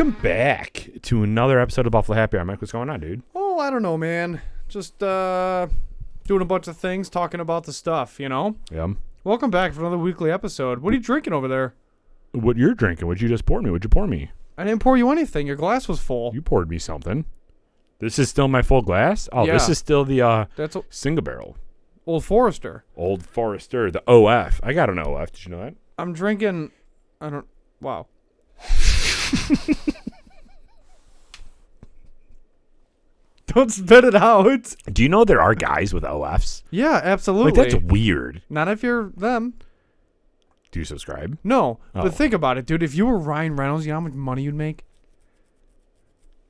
Welcome back to another episode of Buffalo Happy Hour. Mike, what's going on, dude? Oh, I don't know, man. Just doing a bunch of things, talking about the stuff, you know? Yeah. Welcome back for another weekly episode. What are you drinking over there? What you're drinking? What'd you just pour me? What'd you pour me? I didn't pour you anything. Your glass was full. You poured me something. This is still my full glass? Oh, Yeah. This is still the That's single barrel. Old Forester. Old Forester, the OF. I got an OF. Did you know that? I'm drinking... Wow. Don't spit it out. Do you know there are guys with OFs? Yeah, absolutely. Like, that's weird. Not if you're them. Do you subscribe? No, Oh. but think about it, dude. If you were Ryan Reynolds, you know how much money you'd make?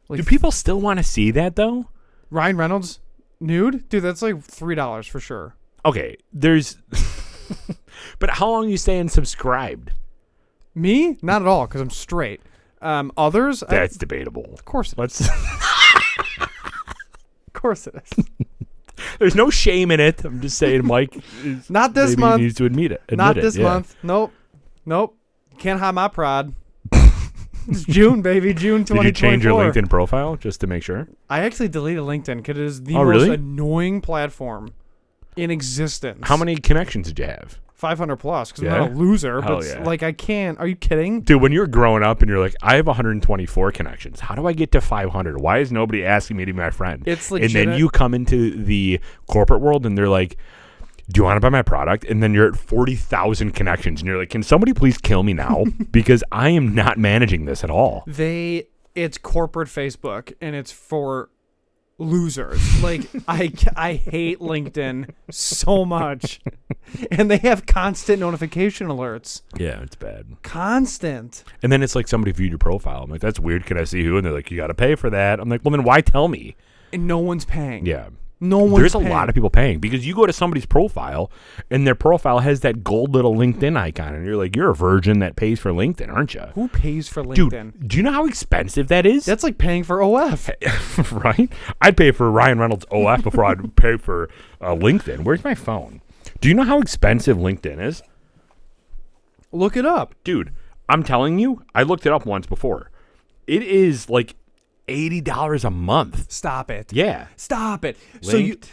Like, Do people still want to see that, though? Ryan Reynolds nude? Dude, that's like $3 for sure. Okay, there's... But how long are you staying subscribed? Me? Not at all, because I'm straight. Others? That's debatable. Of course it is. Let's... Of course it is. There's no shame in it. I'm just saying, Mike. Not this maybe month. He needs to admit it. Not this month. Nope. Can't hide my pride. It's June, baby. June 2024. Did you change your LinkedIn profile just to make sure? I actually deleted LinkedIn because it is the Oh, most really? annoying platform in existence. How many connections did you have? 500 plus, because Yeah? I'm not a loser. Hell But yeah. like, I can't. Are you kidding? Dude, when you're growing up and you're like, I have 124 connections. How do I get to 500? Why is nobody asking me to be my friend? It's And legit. then you come into the corporate world and they're like, do you want to buy my product? And then you're at 40,000 connections. And you're like, can somebody please kill me now? Because I am not managing this at all. It's corporate Facebook, and it's for losers. Like, I hate LinkedIn so much. And they have constant notification alerts. Yeah, it's bad. Constant. And then it's like somebody viewed your profile. I'm like, that's weird. Can I see who? And they're like, you got to pay for that. I'm like, well, then why tell me? And no one's paying. Yeah. No one's There's a paying. lot of people paying because you go to somebody's profile and their profile has that gold little LinkedIn icon. And you're like, you're a virgin that pays for LinkedIn, aren't you? Who pays for LinkedIn? Dude, do you know how expensive that is? That's like paying for OF. Right? I'd pay for Ryan Reynolds OF before I'd pay for LinkedIn. Where's my phone? Do you know how expensive LinkedIn is? Look it up. Dude, I'm telling you, I looked it up once before. It is like $80 a month. Stop it. Yeah. Stop it. Linked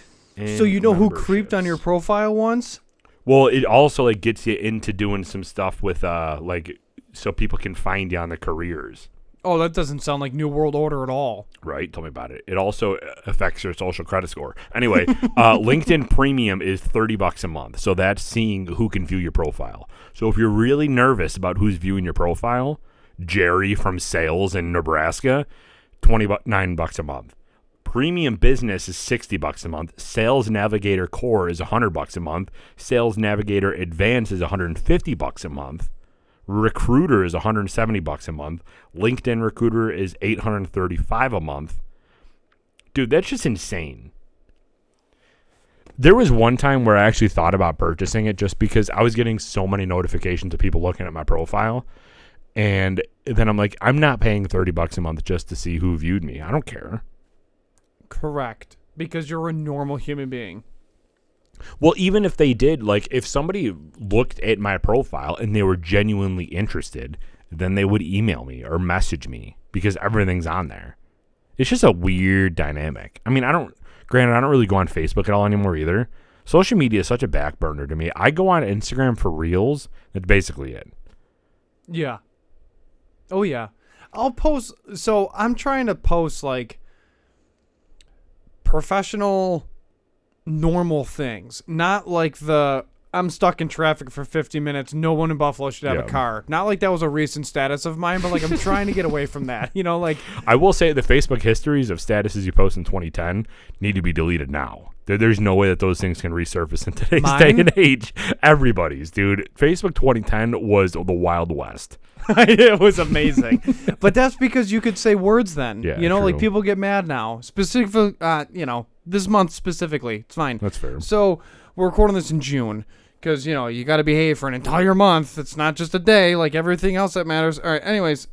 So you know who creeped on your memberships. profile once? Well, it also like gets you into doing some stuff with like so people can find you on the careers. Oh, that doesn't sound like New World Order at all. Right? Tell me about it. It also affects your social credit score. Anyway, LinkedIn Premium is $30 a month. So that's seeing who can view your profile. So if you're really nervous about who's viewing your profile, Jerry from sales in Nebraska, $29 a month. Premium Business is $60 a month. Sales Navigator Core is $100 a month. Sales Navigator Advanced is $150 a month. Recruiter is $170 a month. LinkedIn Recruiter is $835 a month. Dude, that's just insane. There was one time where I actually thought about purchasing it just because I was getting so many notifications of people looking at my profile. And then I'm like, I'm not paying $30 a month just to see who viewed me. I don't care. Correct. Because you're a normal human being. Well, even if they did, like if somebody looked at my profile and they were genuinely interested, then they would email me or message me because everything's on there. It's just a weird dynamic. I mean, I don't really go on Facebook at all anymore either. Social media is such a back burner to me. I go on Instagram for reels. That's basically it. Yeah. Oh, yeah. I'll post. So I'm trying to post like professional, normal things. Not like I'm stuck in traffic for 50 minutes. No one in Buffalo should have a car. Not like that was a recent status of mine, but like I'm trying to get away from that. You know, like. I will say the Facebook histories of statuses you post in 2010 need to be deleted now. There's no way that those things can resurface in today's day and age. Everybody's, dude. Facebook 2010 was the Wild West. It was amazing. But that's because you could say words then. Yeah, you know, true. like people get mad now. Specifically, this month specifically. It's fine. That's fair. So we're recording this in June because, you got to behave for an entire month. It's not just a day like everything else that matters. All right. Anyways,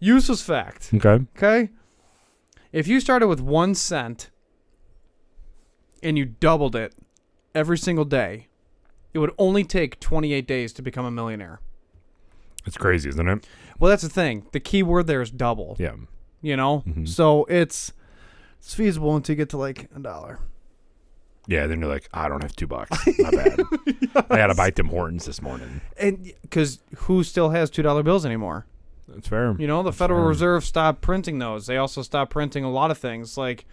useless fact. Okay. If you started with 1 cent and you doubled it every single day, it would only take 28 days to become a millionaire. It's crazy, isn't it? Well, that's the thing. The key word there is double. Yeah. You know? Mm-hmm. So it's feasible until you get to like $1. Yeah, then you're like, I don't have $2. Not bad. Yes. I got to buy Tim Hortons this morning. And because who still has $2 bills anymore? That's fair. You know, the Federal Reserve stopped printing those. They also stopped printing a lot of things, like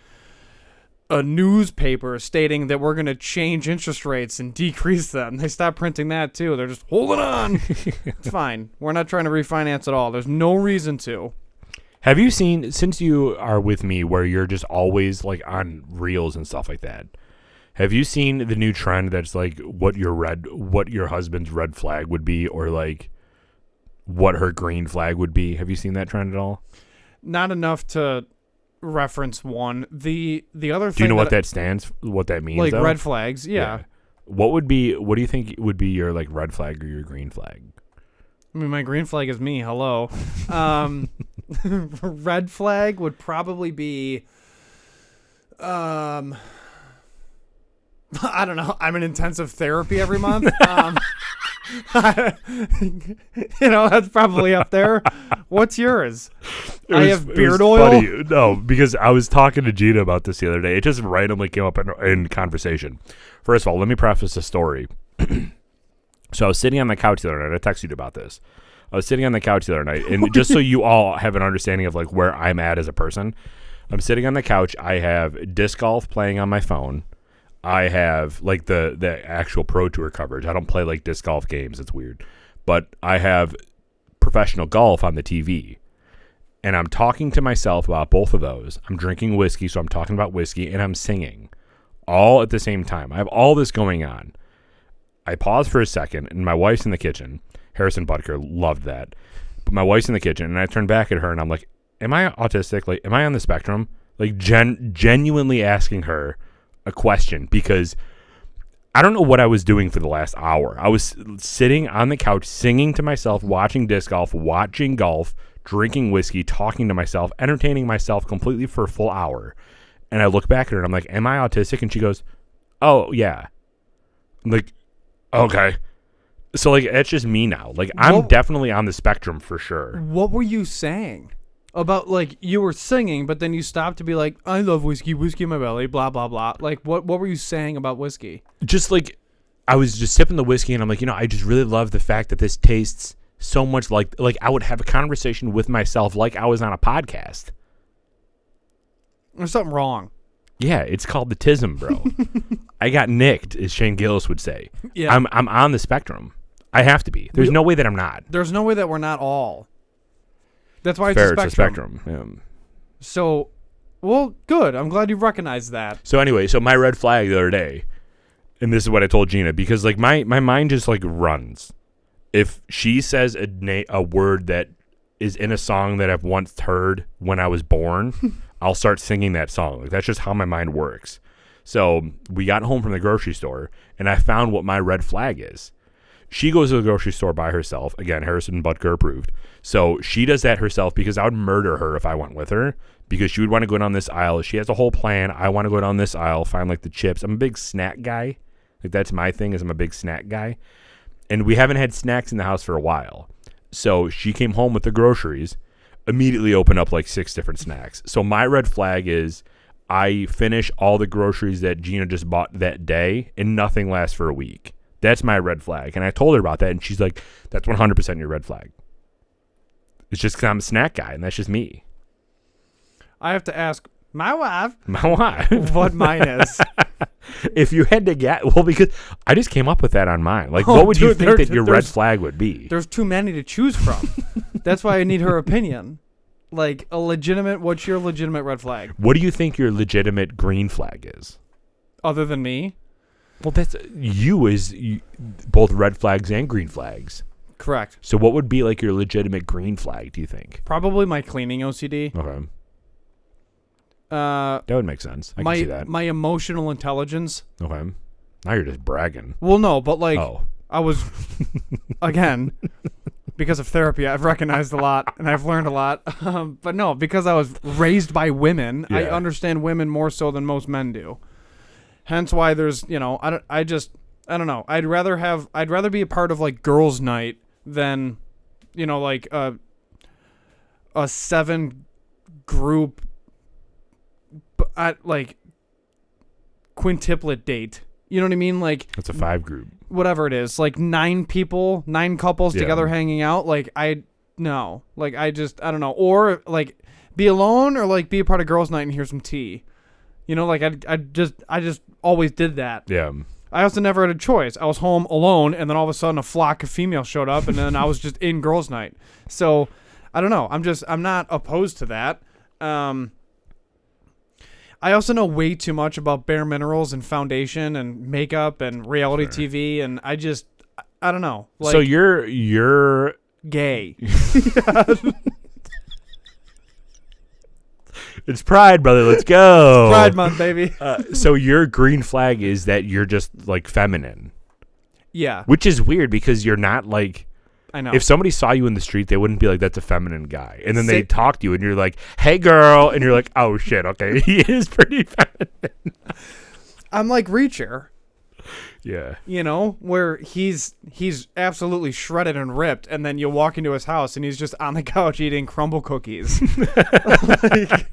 a newspaper stating that we're going to change interest rates and decrease them. They stopped printing that too. They're just holding on. It's fine. We're not trying to refinance at all. There's no reason to. Have you seen, since you are with me where you're just always like on reels and stuff like that, have you seen the new trend that's like what your husband's red flag would be, or like what her green flag would be? Have you seen that trend at all? Not enough to reference one. The other thing. Do you know what that means? Like though? red flags, yeah. What do you think would be your like red flag or your green flag? I mean, my green flag is me. Hello. Red flag would probably be I don't know. I'm in intensive therapy every month. That's probably up there. What's yours? I have beard oil. Funny. No, because I was talking to Gina about this the other day. It just randomly came up in conversation. First of all, let me preface the story. So I was sitting on the couch the other night. I texted you about this. I was sitting on the couch the other night, and just so you all have an understanding of like where I'm at as a person, I'm sitting on the couch. I have disc golf playing on my phone. I have like the actual Pro Tour coverage. I don't play like disc golf games. It's weird. But I have professional golf on the TV. And I'm talking to myself about both of those. I'm drinking whiskey, so I'm talking about whiskey, and I'm singing all at the same time. I have all this going on. I pause for a second, and my wife's in the kitchen. Harrison Butker loved that. But my wife's in the kitchen, and I turn back at her, and I'm like, am I autistic? Like, am I on the spectrum? Like, genuinely asking her a question, because I don't know what I was doing for the last hour. I was sitting on the couch singing to myself, watching disc golf, watching golf, drinking whiskey, talking to myself, entertaining myself completely for a full hour. And I look back at her and I'm like, am I autistic? And she goes, oh yeah. I'm like, okay. So like, it's just me now. Like, I'm definitely on the spectrum for sure. What were you saying? About, like, you were singing, but then you stopped to be like, I love whiskey in my belly, blah, blah, blah. Like, what were you saying about whiskey? Just, like, I was just sipping the whiskey, and I'm like, I just really love the fact that this tastes so much like I would have a conversation with myself like I was on a podcast. There's something wrong. Yeah, it's called the tism, bro. I got nicked, as Shane Gillis would say. Yeah. I'm on the spectrum. I have to be. There's no way that I'm not. There's no way that we're not all. That's why Fair, it's a spectrum. Yeah. So, well, good. I'm glad you recognized that. So anyway, my red flag the other day, and this is what I told Gina, because like my mind just like runs. If she says a word that is in a song that I've once heard when I was born, I'll start singing that song. Like, that's just how my mind works. So we got home from the grocery store, and I found what my red flag is. She goes to the grocery store by herself. Again, Harrison Butker approved. So she does that herself, because I would murder her if I went with her, because she would want to go down this aisle. She has a whole plan. I want to go down this aisle, find like the chips. I'm a big snack guy. Like, that's my thing, is I'm a big snack guy. And we haven't had snacks in the house for a while. So she came home with the groceries, immediately opened up like 6 different snacks. So my red flag is I finish all the groceries that Gina just bought that day, and nothing lasts for a week. That's my red flag. And I told her about that, and she's like, that's 100% your red flag. It's just because I'm a snack guy, and that's just me. I have to ask my wife what mine is. If you had to get, well, because I just came up with that on mine. Like, what would you think that your red flag would be? There's too many to choose from. That's why I need her opinion. Like, what's your legitimate red flag? What do you think your legitimate green flag is? Other than me? Well, that's both red flags and green flags. Correct. So what would be like your legitimate green flag, do you think? Probably my cleaning OCD. Okay. That would make sense. I can see that. My emotional intelligence. Okay. Now you're just bragging. Well, no, but like, I was, again, because of therapy, I've recognized a lot and I've learned a lot. But no, because I was raised by women, I understand women more so than most men do. Hence why there's, I don't know. I'd rather be a part of like girls' night than like a 7 group, like quintuplet date. You know what I mean? Like it's a 5 group. Whatever it is, like 9 couples together hanging out. Like I don't know. Or like be alone or like be a part of girls' night and hear some tea. You know, like I just always did that. Yeah. I also never had a choice. I was home alone, and then all of a sudden a flock of females showed up, and then I was just in girls' night. So I don't know. I'm not opposed to that. I also know way too much about bare minerals and foundation and makeup and reality TV, and I don't know. Like, so you're gay. It's Pride, brother. Let's go. It's Pride Month, baby. So your green flag is that you're just like feminine. Yeah. Which is weird because you're not like. I know. If somebody saw you in the street, they wouldn't be like, that's a feminine guy. And then they talk to you and you're like, hey, girl. And you're like, oh, shit. Okay. He is pretty feminine. I'm like Reacher. Yeah. You know, where he's absolutely shredded and ripped. And then you walk into his house and he's just on the couch eating crumble cookies. Like,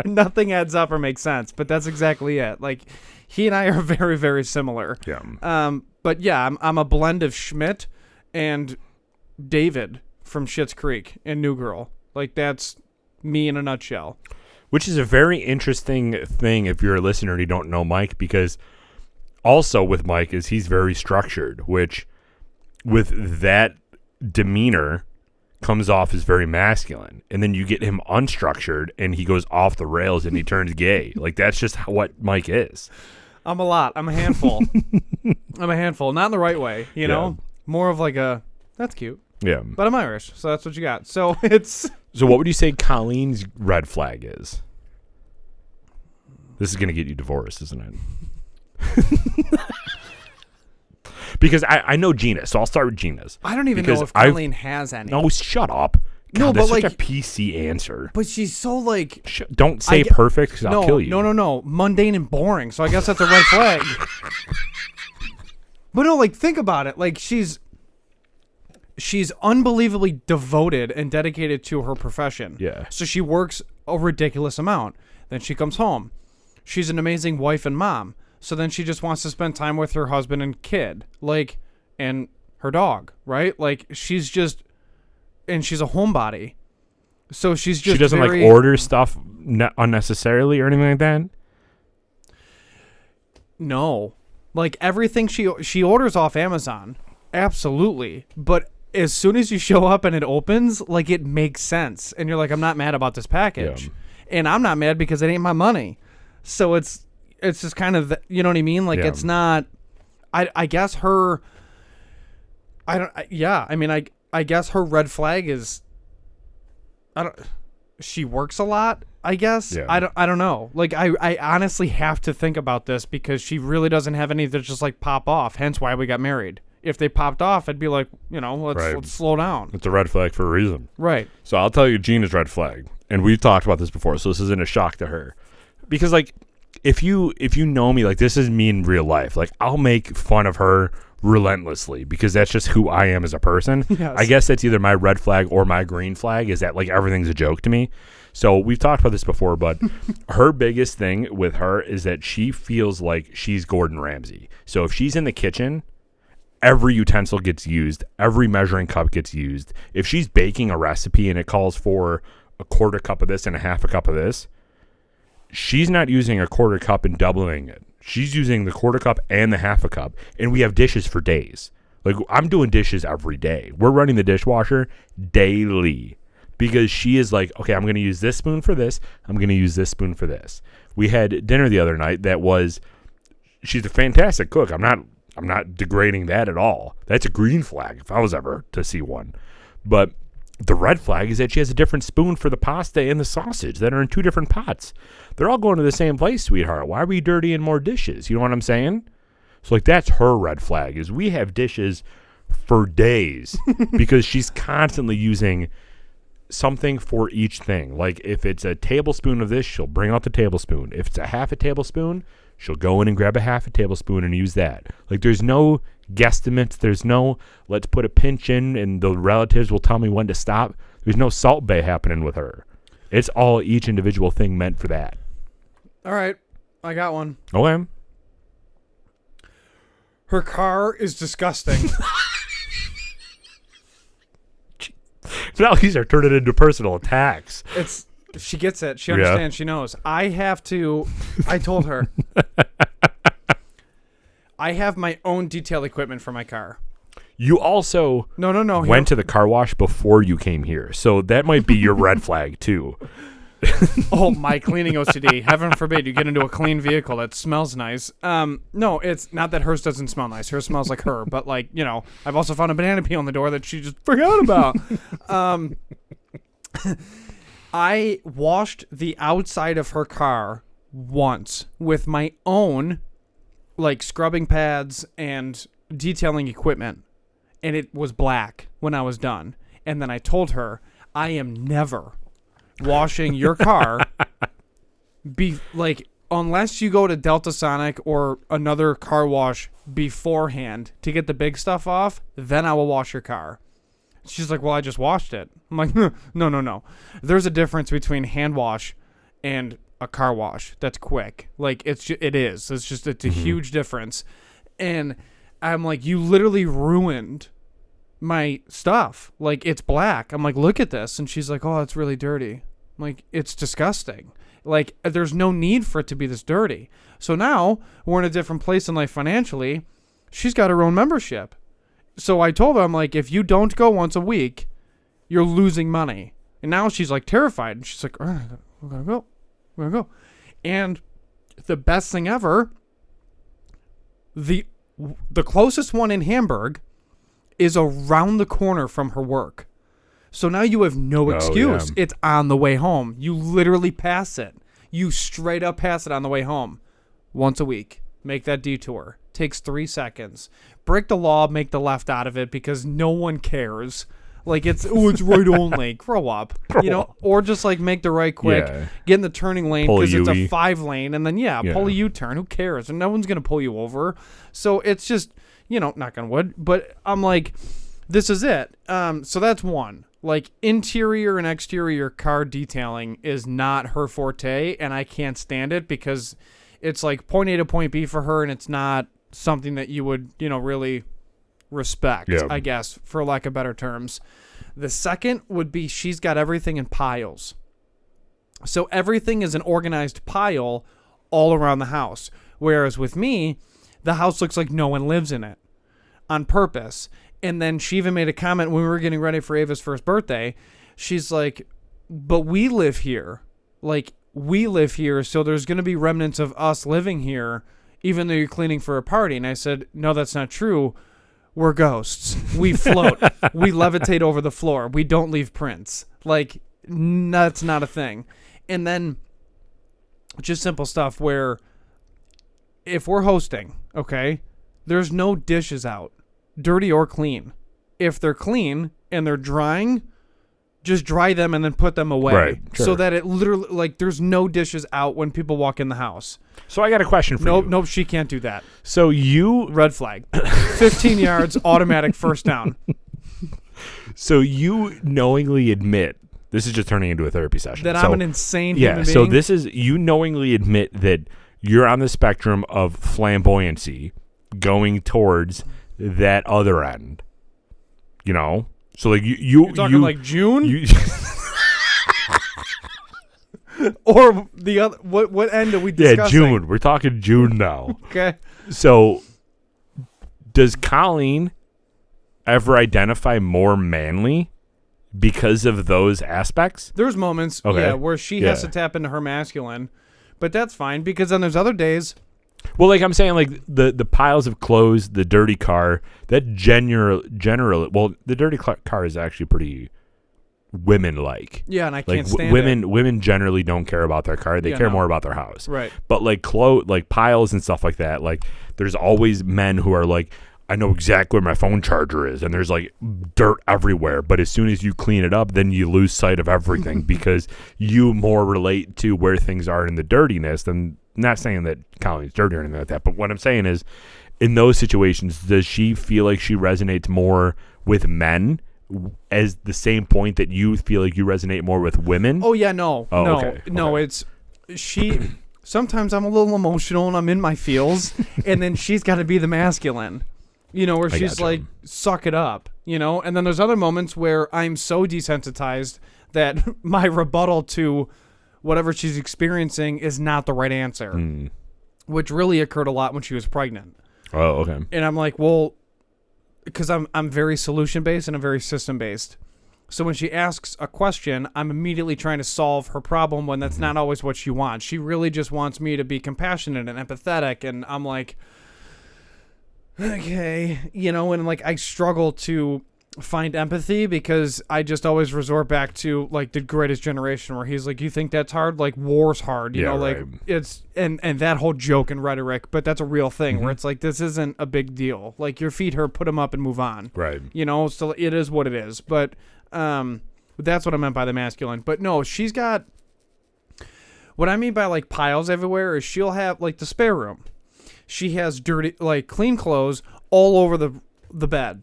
nothing adds up or makes sense. But that's exactly it. Like, he and I are very, very similar. Yeah. But yeah, I'm a blend of Schmidt and David from Schitt's Creek and New Girl. Like, that's me in a nutshell. Which is a very interesting thing if you're a listener and you don't know Mike, because also with Mike is he's very structured, which with that demeanor comes off as very masculine. And then you get him unstructured and he goes off the rails and he turns gay. Like, that's just what Mike is. I'm a lot. I'm a handful. I'm a handful. Not in the right way, you know? More of like a, that's cute. Yeah. But I'm Irish, so that's what you got. So it's... So what would you say Colleen's red flag is? This is going to get you divorced, isn't it? Because I know Gina's, so I'll start with Gina's. I don't even know if Colleen has any. No, shut up. God, no, that's but such like... a PC answer. But she's so like... Don't say perfect, because I'll kill you. No. Mundane and boring, so I guess that's a red flag. But no, like, think about it. Like, she's unbelievably devoted and dedicated to her profession. Yeah. So she works a ridiculous amount. Then she comes home. She's an amazing wife and mom. So then she just wants to spend time with her husband and kid, like, and her dog, right? Like, she's just, and she's a homebody. So she's just she doesn't like order stuff unnecessarily or anything like that. No, like everything she orders off Amazon, absolutely. But as soon as you show up and it opens, like, it makes sense, and you're like, I'm not mad about this package, and I'm not mad because it ain't my money. So it's just kind of, you know what I mean? Like, it's not. I guess her. I don't. Yeah, I mean, I guess her red flag is. She works a lot, I guess. Yeah. I don't know. Like, I honestly have to think about this because she really doesn't have any that just like pop off. Hence why we got married. If they popped off, I'd be like, let's slow down. It's a red flag for a reason. Right. So I'll tell you Gina's red flag. And we've talked about this before, so this isn't a shock to her. Because, like, if you know me, like, this is me in real life. Like, I'll make fun of her relentlessly because that's just who I am as a person. Yes. I guess that's either my red flag or my green flag, is that, like, everything's a joke to me. So we've talked about this before, but her biggest thing with her is that she feels like she's Gordon Ramsay. So if she's in the kitchen, every utensil gets used, every measuring cup gets used. If she's baking a recipe and it calls for a quarter cup of this and a half a cup of this, she's not using a quarter cup and doubling it. She's using the quarter cup and the half a cup, and we have dishes for days. Like, I'm doing dishes every day. We're running the dishwasher daily because she is like, okay, I'm going to use this spoon for this. I'm going to use this spoon for this. We had dinner the other night she's a fantastic cook. I'm not degrading that at all. That's a green flag if I was ever to see one. But the red flag is that she has a different spoon for the pasta and the sausage that are in 2 different pots. They're all going to the same place, sweetheart. Why are we dirtying more dishes? You know what I'm saying? So, like, that's her red flag, is we have dishes for days because she's constantly using something for each thing. Like, if it's a tablespoon of this, she'll bring out the tablespoon. If it's a half a tablespoon, she'll go in and grab a half a tablespoon and use that. Like, there's no guesstimates. There's no let's put a pinch in and the relatives will tell me when to stop. There's no Salt Bae happening with her. It's all each individual thing meant for that. All right. I got one. Okay. Her car is disgusting. Now these are turning into personal attacks. She gets it. She understands. She knows. I told her. I have my own detail equipment for my car. You also No. went to the car wash before you came here. So that might be your red flag too. Oh, my cleaning OCD. Heaven forbid you get into a clean vehicle that smells nice. No, it's not that hers doesn't smell nice. Hers smells like her. But, like, you know, I've also found a banana peel on the door that she just forgot about. I washed the outside of her car once with my own, like, scrubbing pads and detailing equipment. And it was black when I was done. And then I told her, I am never washing your car unless you go to Delta Sonic or another car wash beforehand to get the big stuff off, then I will wash your car. She's like, well, I just washed it. I'm like, no. There's a difference between hand wash and a car wash that's quick. Like, it is. It's a huge difference. And I'm like, you literally ruined my stuff. Like, it's black. I'm like, look at this. And she's like, oh, it's really dirty. I'm like, it's disgusting. Like, there's no need for it to be this dirty. So now we're in a different place in life financially. She's got her own membership. So I told her, I'm like, if you don't go once a week, you're losing money. And now she's like terrified. And she's like, all right, we're going to go. And the best thing ever, the closest one in Hamburg is around the corner from her work. So now you have no excuse. Yeah. It's on the way home. You literally pass it. You straight up pass it on the way home. Once a week. Make that detour. Takes 3 seconds. Break the law, make the left out of it because no one cares. Like, it's right only. Grow up. Or just, like, make the right quick. Yeah. Get in the turning lane because it's a 5-lane. And then, pull a U-turn. Who cares? And no one's going to pull you over. So it's just, knock on wood. But I'm like, this is it. So that's one. Like, interior and exterior car detailing is not her forte, and I can't stand it because it's like point A to point B for her, and it's not something that you would, really respect, I guess, for lack of better terms. The second would be she's got everything in piles. So everything is an organized pile all around the house. Whereas with me, the house looks like no one lives in it on purpose. And then she even made a comment when we were getting ready for Ava's first birthday. She's like, but we live here. Like, we live here, so there's going to be remnants of us living here, even though you're cleaning for a party. And I said, no, that's not true. We're ghosts. We float. We levitate over the floor. We don't leave prints. Like, that's not a thing. And then just simple stuff where if we're hosting, okay, there's no dishes out. Dirty or clean. If they're clean and they're drying, just dry them and then put them away. Right, sure. So that it literally, like, there's no dishes out when people walk in the house. So I got a question for you. Nope, she can't do that. So you... Red flag. 15 yards, automatic first down. So you knowingly admit, this is just turning into a therapy session. That I'm an insane human being? So this is, you knowingly admit that you're on the spectrum of flamboyancy going towards that other end, so like you're talking like June, or the other. What end are we discussing? Yeah, June. We're talking June now. Okay. So, does Colleen ever identify more manly because of those aspects? There's moments, where she has to tap into her masculine, but that's fine because then there's other days. Well, like I'm saying, like the piles of clothes, the dirty car, that generally, well, the dirty car is actually pretty women-like. Yeah, and I can't stand it. Women generally don't care about their car; they care more about their house. Right. But like piles and stuff like that, like there's always men who are like, I know exactly where my phone charger is, and there's like dirt everywhere. But as soon as you clean it up, then you lose sight of everything because you more relate to where things are in the dirtiness than. Not saying that Colleen's dirty or anything like that, but what I'm saying is in those situations, does she feel like she resonates more with men as the same point that you feel like you resonate more with women? Oh yeah, no. Okay. It's she. Sometimes I'm a little emotional and I'm in my feels, and then she's got to be the masculine, where she's like, suck it up, and then there's other moments where I'm so desensitized that my rebuttal to whatever she's experiencing is not the right answer, which really occurred a lot when she was pregnant. Oh, okay. And I'm like, well, because I'm very solution-based and I'm very system-based. So when she asks a question, I'm immediately trying to solve her problem when that's not always what she wants. She really just wants me to be compassionate and empathetic. And I'm like, okay, and like I struggle to find empathy because I just always resort back to like The Greatest Generation, where he's like, you think that's hard? Like war's hard, like it's and that whole joke and rhetoric, but that's a real thing where it's like, this isn't a big deal. Like your feet hurt, put them up and move on. Right. So it is what it is. But that's what I meant by the masculine. But no, she's got, what I mean by like piles everywhere is she'll have like the spare room. She has dirty, like clean clothes all over the bed.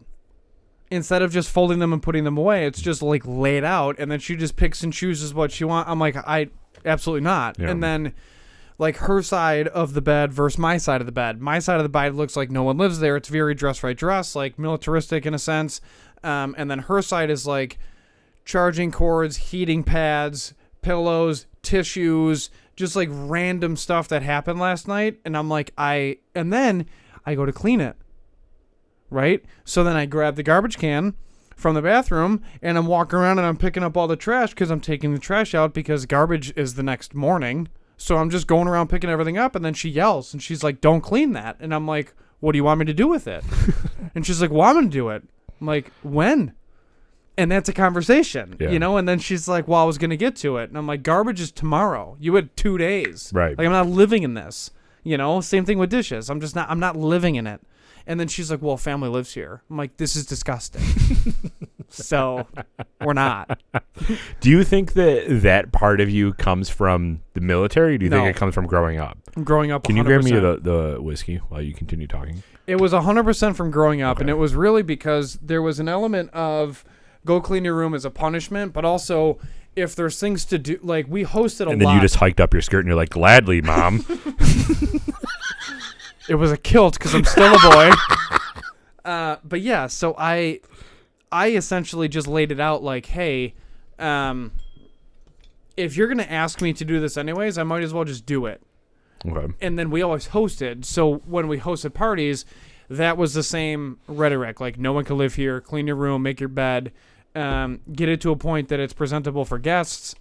Instead of just folding them and putting them away, it's just like laid out, and then she just picks and chooses what she wants. I'm like, I absolutely not. Yeah. And then like her side of the bed versus my side of the bed. My side of the bed looks like no one lives there. It's very dress right dress, like militaristic in a sense. And then her side is like charging cords, heating pads, pillows, tissues, just like random stuff that happened last night. And I'm like, and then I go to clean it. Right? So then I grab the garbage can from the bathroom and I'm walking around and I'm picking up all the trash because I'm taking the trash out because garbage is the next morning. So I'm just going around picking everything up, and then she yells and she's like, don't clean that. And I'm like, what do you want me to do with it? And she's like, well, I'm going to do it. I'm like, when? And that's a conversation, and then she's like, well, I was going to get to it. And I'm like, garbage is tomorrow. You had 2 days. Right. Like, I'm not living in this, same thing with dishes. I'm not living in it. And then she's like, well, family lives here. I'm like, this is disgusting. So we're not. Do you think that part of you comes from the military? Or do you think it comes from growing up? Growing up, 100%. Can you grab me the whiskey while you continue talking? It was 100% from growing up. Okay. And it was really because there was an element of go clean your room as a punishment, but also if there's things to do, like we hosted a lot. And then you just hiked up your skirt and you're like, gladly, Mom. It was a kilt because I'm still a boy. But yeah, so I essentially just laid it out like, hey, if you're going to ask me to do this anyways, I might as well just do it. Okay. And then we always hosted. So when we hosted parties, that was the same rhetoric. Like, no one can live here. Clean your room. Make your bed. Get it to a point that it's presentable for guests.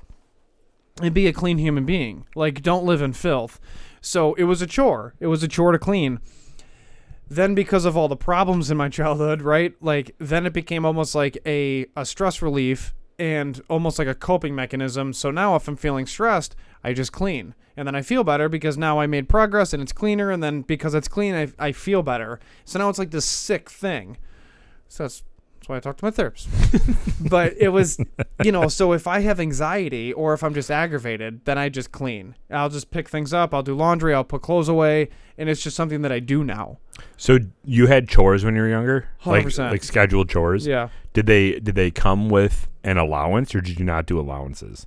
And be a clean human being. Like, don't live in filth. So it was a chore. It was a chore to clean. Then because of all the problems in my childhood, right? Like, then it became almost like a stress relief and almost like a coping mechanism. So now if I'm feeling stressed, I just clean. And then I feel better because now I made progress and it's cleaner. And then because it's clean, I feel better. So now it's like this sick thing. So that's why I talk to my therapist. But it was, so if I have anxiety or if I'm just aggravated, then I just clean. I'll just pick things up. I'll do laundry. I'll put clothes away. And it's just something that I do now. So you had chores when you were younger? 100%. Like scheduled chores? Yeah. Did they come with an allowance or did you not do allowances?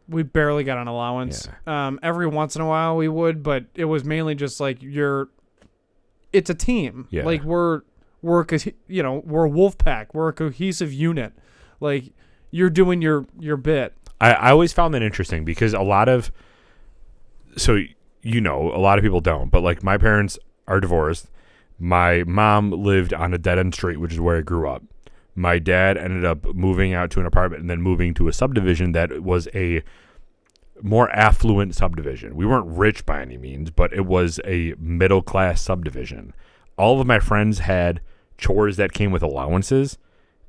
We barely got an allowance. Yeah. Every once in a while we would, but it was mainly just like it's a team. Yeah. Like we're a wolf pack. We're a cohesive unit. Like you're doing your bit. I always found that interesting because a lot of people don't, but like my parents are divorced. My mom lived on a dead end street, which is where I grew up. My dad ended up moving out to an apartment and then moving to a subdivision that was a more affluent subdivision. We weren't rich by any means, but it was a middle class subdivision. All of my friends had chores that came with allowances,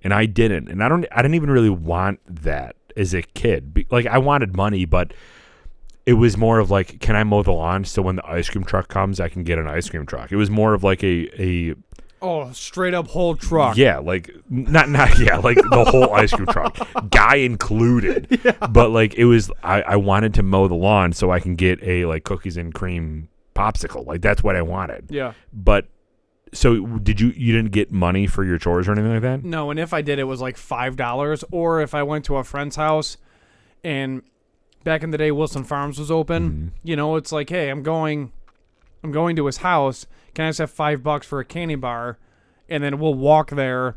and I didn't. And I didn't even really want that as a kid. Like I wanted money, but it was more of like, can I mow the lawn so when the ice cream truck comes, I can get an ice cream truck. It was more of like a straight up whole truck. Yeah, like not like the whole ice cream truck, guy included. Yeah. But like it was, I wanted to mow the lawn so I can get a like cookies and cream popsicle. Like that's what I wanted. Yeah. But So you didn't get money for your chores or anything like that? No, and if I did, it was like $5. Or if I went to a friend's house, and back in the day, Wilson Farms was open. Mm-hmm. It's like, hey, I'm going to his house. Can I just have $5 for a candy bar? And then we'll walk there,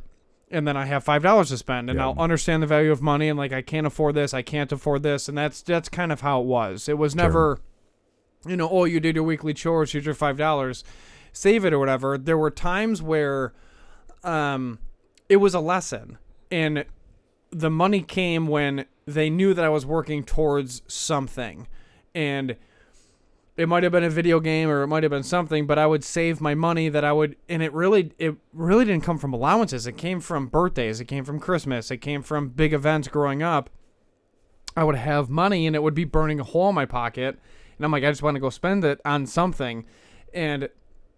and then I have $5 to spend, and I'll understand the value of money, and like I can't afford this, I can't afford this, and that's kind of how it was. It was never, oh, you did your weekly chores, here's your $5. Save it or whatever. There were times where it was a lesson, and the money came when they knew that I was working towards something, and it might have been a video game or it might have been something, but I would save my money that I would, and it really didn't come from allowances. It came from birthdays, it came from Christmas, it came from big events growing up. I would have money and it would be burning a hole in my pocket, and I'm like, I just want to go spend it on something. And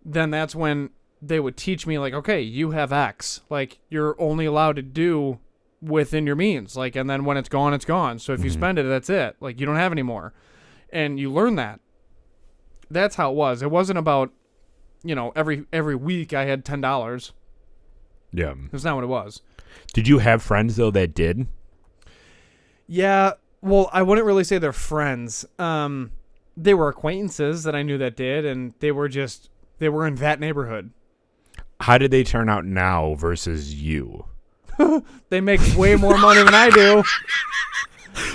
then that's when they would teach me, like, okay, you have X. Like, you're only allowed to do within your means. Like, and then when it's gone, it's gone. So if you spend it, that's it. Like, you don't have any more. And you learn that. That's how it was. It wasn't about, every week I had $10. Yeah. That's not what it was. Did you have friends, though, that did? Yeah. Well, I wouldn't really say they're friends. They were acquaintances that I knew that did, and they were in that neighborhood. How did they turn out now versus you? They make way more money than I do.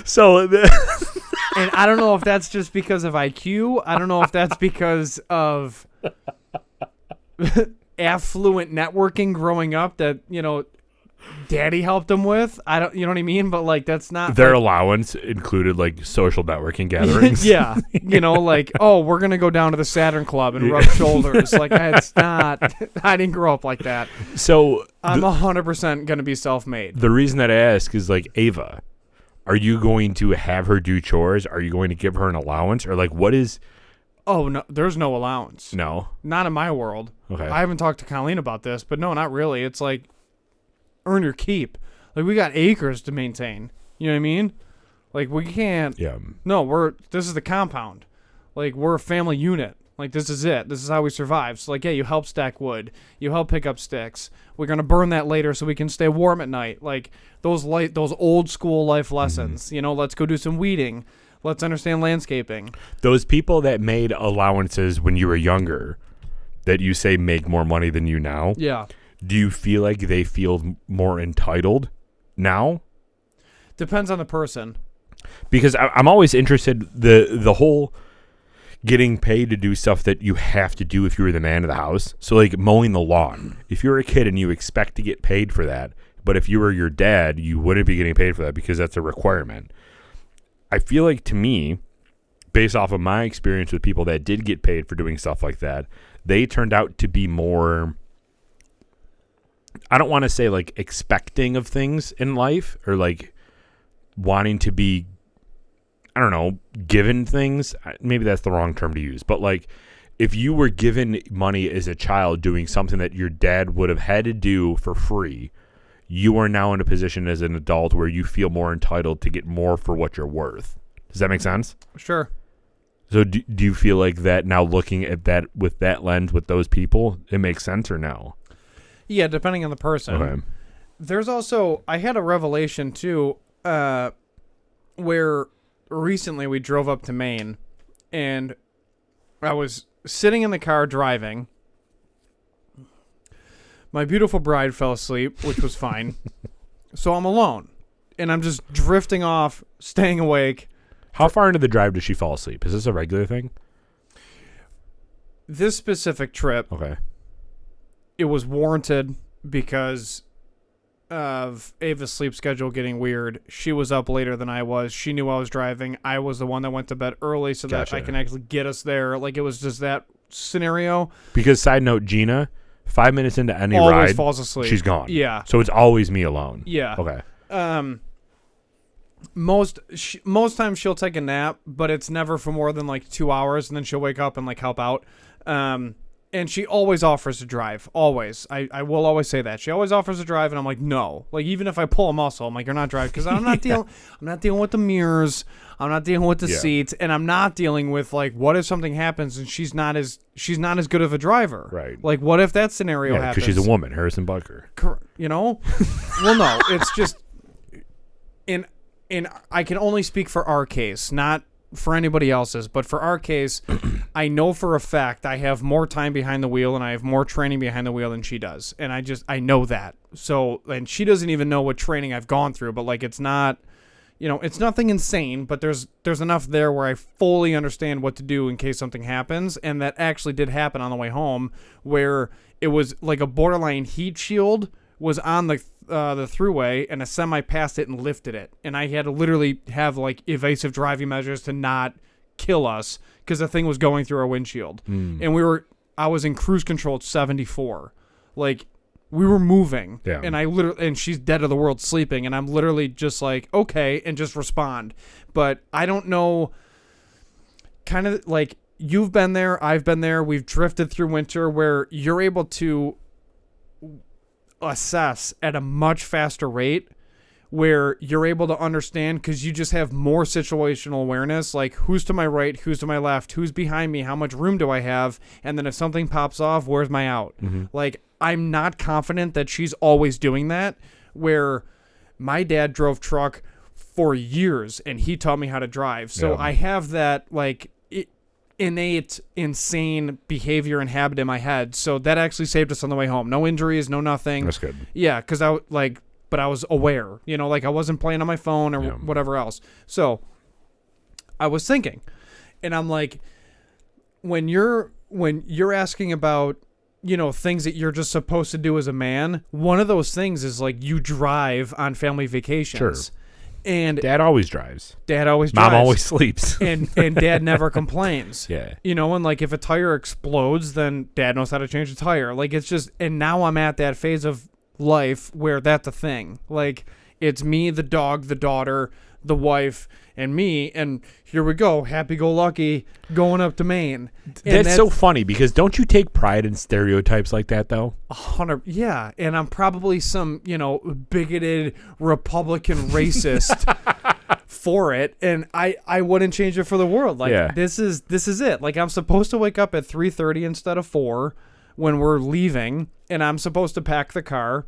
So, and I don't know if that's just because of IQ. I don't know if that's because of affluent networking growing up that, daddy helped them with. I don't, you know what I mean? But like, that's not their allowance included like social networking gatherings. Yeah. Like, oh, we're going to go down to the Saturn Club and rub shoulders. Like, I didn't grow up like that. So I'm 100% going to be self-made. The reason that I ask is like, Ava, are you going to have her do chores? Are you going to give her an allowance? Or like, what is... Oh, no, there's no allowance. No? Not in my world. Okay. I haven't talked to Colleen about this, but no, not really. It's like, earn your keep. Like, we got acres to maintain. You know what I mean? Like, we can't... Yeah. No, this is the compound. Like, we're a family unit. Like, this is it. This is how we survive. So, like, yeah, you help stack wood. You help pick up sticks. We're going to burn that later so we can stay warm at night. Like, those old school life lessons. Mm-hmm. Let's go do some weeding. Let's understand landscaping. Those people that made allowances when you were younger, that you say make more money than you now. Yeah. Do you feel like they feel more entitled now? Depends on the person. Because I'm always interested, the whole getting paid to do stuff that you have to do if you were the man of the house. So like mowing the lawn. If you're a kid and you expect to get paid for that, but if you were your dad, you wouldn't be getting paid for that because that's a requirement. I feel like, to me, based off of my experience with people that did get paid for doing stuff like that, they turned out to be more... I don't want to say like expecting of things in life or like wanting to be, I don't know, given things. Maybe that's the wrong term to use. But like if you were given money as a child doing something that your dad would have had to do for free, you are now in a position as an adult where you feel more entitled to get more for what you're worth. Does that make sense? Sure. So do you feel like that now, looking at that with that lens with those people, it makes sense or no? Yeah, depending on the person. Okay. There's also, I had a revelation too, where recently we drove up to Maine, and I was sitting in the car driving. My beautiful bride fell asleep, which was fine. So I'm alone, and I'm just drifting off, staying awake. How far into the drive does she fall asleep? Is this a regular thing? This specific trip. Okay. It was warranted because of Ava's sleep schedule getting weird. She was up later than I was. She knew I was driving. I was the one that went to bed early so that I can actually get us there. Like, it was just that scenario. Because, side note, Gina, 5 minutes into any always ride, falls asleep. She's gone. Yeah. So it's always me alone. Yeah. Okay. Most times she'll take a nap, but it's never for more than like 2 hours, and then she'll wake up and like help out. And she always offers to drive. Always. I will always say that. She always offers to drive, and I'm like, no. Like, even if I pull a muscle, I'm like, you're not driving. Because I'm not dealing with the mirrors. I'm not dealing with the seats. And I'm not dealing with, like, what if something happens and she's not as good of a driver? Right. Like, what if that scenario happens? Because she's a woman, Harrison Bucker. You know? Well, no. It's just... And I can only speak for our case, not for anybody else's, but for our case, I know for a fact I have more time behind the wheel and I have more training behind the wheel than she does. And I know that. So, and she doesn't even know what training I've gone through, but like, it's not, it's nothing insane, but there's enough there where I fully understand what to do in case something happens. And that actually did happen on the way home, where it was like a borderline heat shield was on the thruway, and a semi passed it and lifted it, and I had to literally have like evasive driving measures to not kill us because the thing was going through our windshield. And I was in cruise control at 74, like we were moving, and she's dead of the world sleeping, and I'm literally just like, okay, and just respond. But I don't know, kind of like, you've been there, I've been there, we've drifted through winter where you're able to assess at a much faster rate, where you're able to understand because you just have more situational awareness, like who's to my right, who's to my left, who's behind me, how much room do I have, and then if something pops off, where's my out? Like, I'm not confident that she's always doing that, where my dad drove truck for years and he taught me how to drive, so I have that like innate insane behavior and habit in my head, so that actually saved us on the way home. No injuries, no nothing. That's good. Yeah, because but I was aware, like I wasn't playing on my phone or whatever else. So I was thinking, and I'm like, when you're asking about things that you're just supposed to do as a man, one of those things is like you drive on family vacations. Sure. And Dad always drives. Mom always sleeps. and Dad never complains. Yeah. And like if a tire explodes, then Dad knows how to change the tire. Like, it's just, and now I'm at that phase of life where that's a thing. Like, it's me, the dog, the daughter, the wife, and me, and here we go, happy-go-lucky, going up to Maine. That's so funny, because don't you take pride in stereotypes like that, though? 100, yeah, and I'm probably some, bigoted Republican racist for it, and I wouldn't change it for the world. Like, this is it. Like, I'm supposed to wake up at 3:30 instead of 4 when we're leaving, and I'm supposed to pack the car,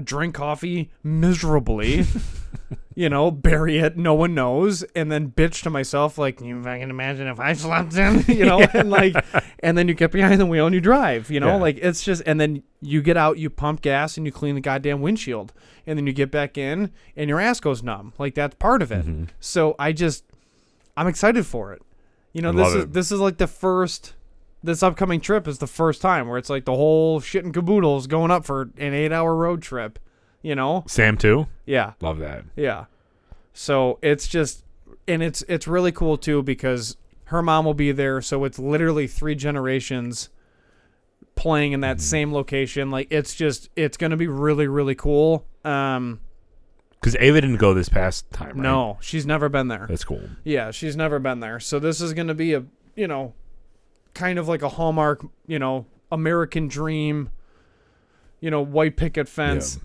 drink coffee miserably, bury it, no one knows, and then bitch to myself like, if I can imagine if I slept in, and then you get behind the wheel and you drive, like, it's just, and then you get out, you pump gas, and you clean the goddamn windshield, and then you get back in, and your ass goes numb. Like, that's part of it. So I'm excited for it. This is like this upcoming trip is the first time where it's like the whole shit and caboodle is going up for an 8-hour road trip, Sam too? Yeah. Love that. Yeah. So it's just, and it's really cool too, because her mom will be there. So it's literally 3 generations playing in that same location. Like, it's going to be really, really cool. Because Ava didn't go this past time, right? No, she's never been there. That's cool. Yeah, she's never been there. So this is going to be a, kind of like a Hallmark, American dream, white picket fence,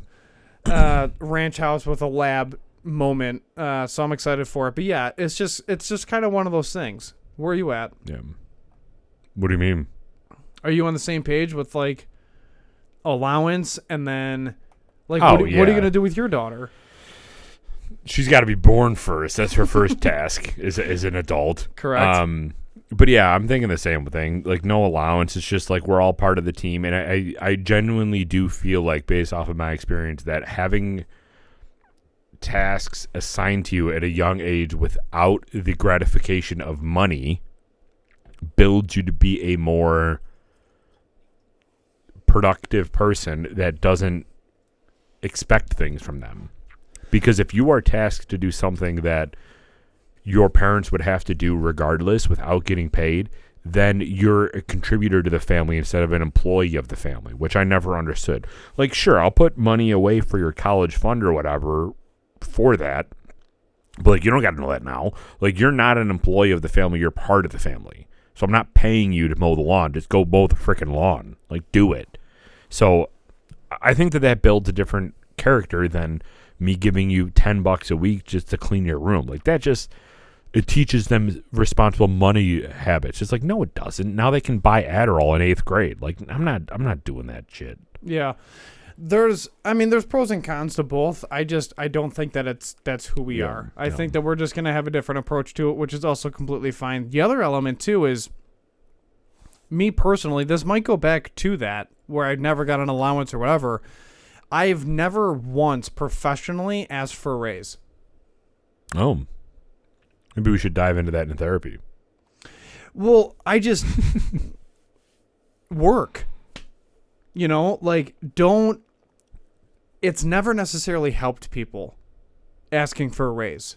ranch house with a lab moment. So I'm excited for it. But yeah, it's just kind of one of those things. Where are you at? Yeah. What do you mean? Are you on the same page with like allowance, and then like what are you going to do with your daughter? She's got to be born first. That's her first task as an adult. Correct. But yeah, I'm thinking the same thing. Like, no allowance. It's just like we're all part of the team. And I genuinely do feel like, based off of my experience, that having tasks assigned to you at a young age without the gratification of money builds you to be a more productive person that doesn't expect things from them. Because if you are tasked to do something that your parents would have to do regardless without getting paid, then you're a contributor to the family instead of an employee of the family, which I never understood. Like, sure, I'll put money away for your college fund or whatever for that, but like, you don't got to know that now. Like, you're not an employee of the family, you're part of the family. So I'm not paying you to mow the lawn. Just go mow the freaking lawn. Like, do it. So I think that builds a different character than me giving you $10 a week just to clean your room. Like, that just, it teaches them responsible money habits. It's like, no, it doesn't. Now they can buy Adderall in 8th grade. Like, I'm not doing that shit. Yeah. There's pros and cons to both. I don't think that that's who we are. I think that we're just going to have a different approach to it, which is also completely fine. The other element too is, me personally, this might go back to that where I never got an allowance or whatever. I've never once professionally asked for a raise. Oh. Maybe we should dive into that in therapy. Well, I just work. Like, it's never necessarily helped people asking for a raise.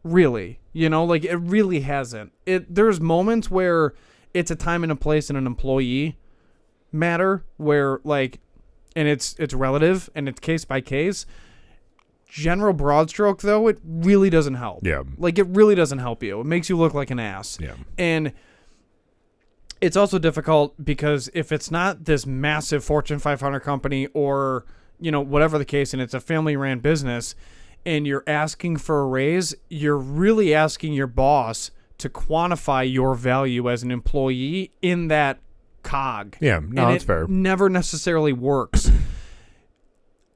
Really. Like, it really hasn't. There's moments where it's a time and a place in an employee matter where, like, and it's relative and it's case by case. General broad stroke, though, it really doesn't help. Yeah. Like, it really doesn't help you. It makes you look like an ass. Yeah. And it's also difficult because if it's not this massive Fortune 500 company or, whatever the case, and it's a family-ran business, and you're asking for a raise, you're really asking your boss to quantify your value as an employee in that cog. Yeah, no, and that's fair. Never necessarily works.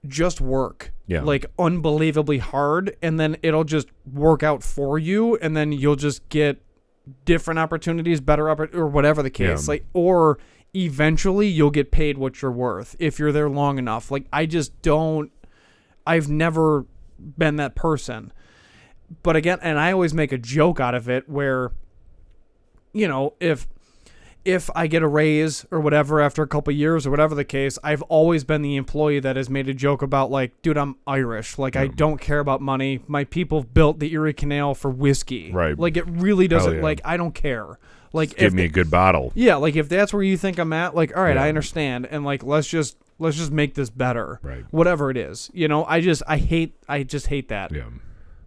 Just work. Yeah. Like, unbelievably hard, and then it'll just work out for you, and then you'll just get different opportunities, better or whatever the case. Yeah. Like, or eventually you'll get paid what you're worth if you're there long enough. Like, I've never been that person. But again, and I always make a joke out of it where, if I get a raise or whatever after a couple of years or whatever the case, I've always been the employee that has made a joke about, like, dude, I'm Irish. Like, I don't care about money. My people built the Erie Canal for whiskey. Right. Like, it really doesn't, yeah. like, I don't care. Like, just give me a good bottle. Yeah, like, if that's where you think I'm at, like, all right, I understand. And, like, let's just make this better. Right. Whatever it is. I just hate that. Yeah.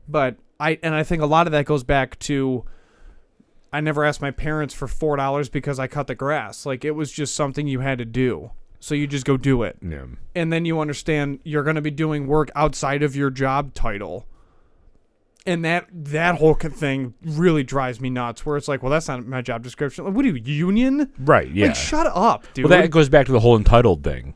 But I think a lot of that goes back to, I never asked my parents for $4 because I cut the grass. Like, it was just something you had to do. So you just go do it. Yeah. And then you understand you're going to be doing work outside of your job title. And that whole thing really drives me nuts, where it's like, well, that's not my job description. Like, what are you, union? Right, yeah. Like, shut up, dude. Well, that goes back to the whole entitled thing.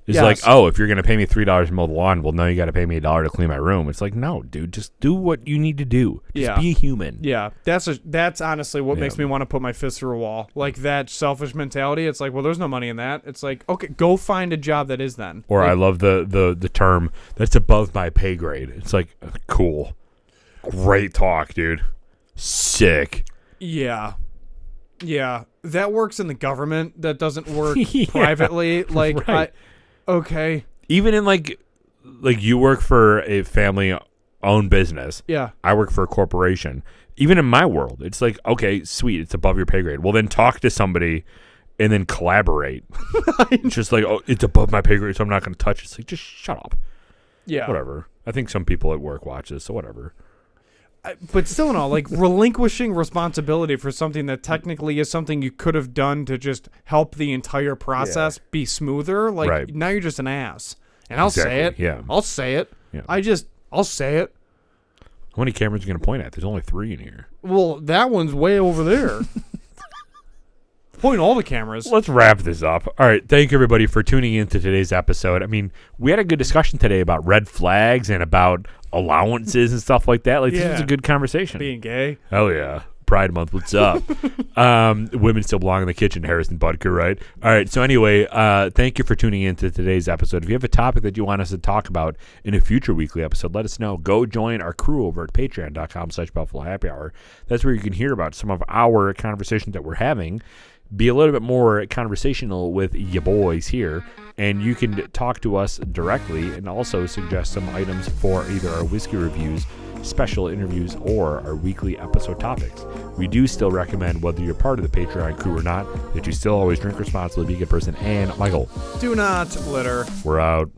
It's like, oh, if you're going to pay me $3 to mow the lawn, well, now you got to pay me $1 to clean my room. It's like, no, dude, just do what you need to do. Just be a human. Yeah, that's honestly what makes me want to put my fist through a wall. Like, that selfish mentality. It's like, well, there's no money in that. It's like, okay, go find a job that is then. Or like, I love the term, that's above my pay grade. It's like, cool. Great talk, dude. Sick. Yeah. Yeah. That works in the government. That doesn't work privately. Like, right. Okay. Even in like you work for a family-owned business. Yeah. I work for a corporation. Even in my world, it's like, okay, sweet, it's above your pay grade. Well, then talk to somebody and then collaborate. It's just like, oh, it's above my pay grade, so I'm not going to touch it. It's like, just shut up. Yeah. Whatever. I think some people at work watch this, so whatever. But still in all, like, relinquishing responsibility for something that technically is something you could have done to just help the entire process be smoother. Like, now you're just an ass. And I'll say it. Yeah. I'll say it. Yeah. I'll say it. How many cameras are you going to point at? There's only 3 in here. Well, that one's way over there. Point all the cameras. Let's wrap this up. All right. Thank you, everybody, for tuning in to today's episode. I mean, we had a good discussion today about red flags and about allowances and stuff like that. Like, this was a good conversation. Being gay. Hell yeah. Pride Month. What's up? Women still belong in the kitchen, Harrison Butker, right? All right. So anyway, thank you for tuning in to today's episode. If you have a topic that you want us to talk about in a future weekly episode, let us know. Go join our crew over at patreon.com/Buffalo Happy Hour. That's where you can hear about some of our conversations that we're having. Be a little bit more conversational with ya boys here, and you can talk to us directly and also suggest some items for either our whiskey reviews, special interviews, or our weekly episode topics. We do still recommend, whether you're part of the Patreon crew or not, that you still always drink responsibly, be a good person, and Michael, do not litter. We're out.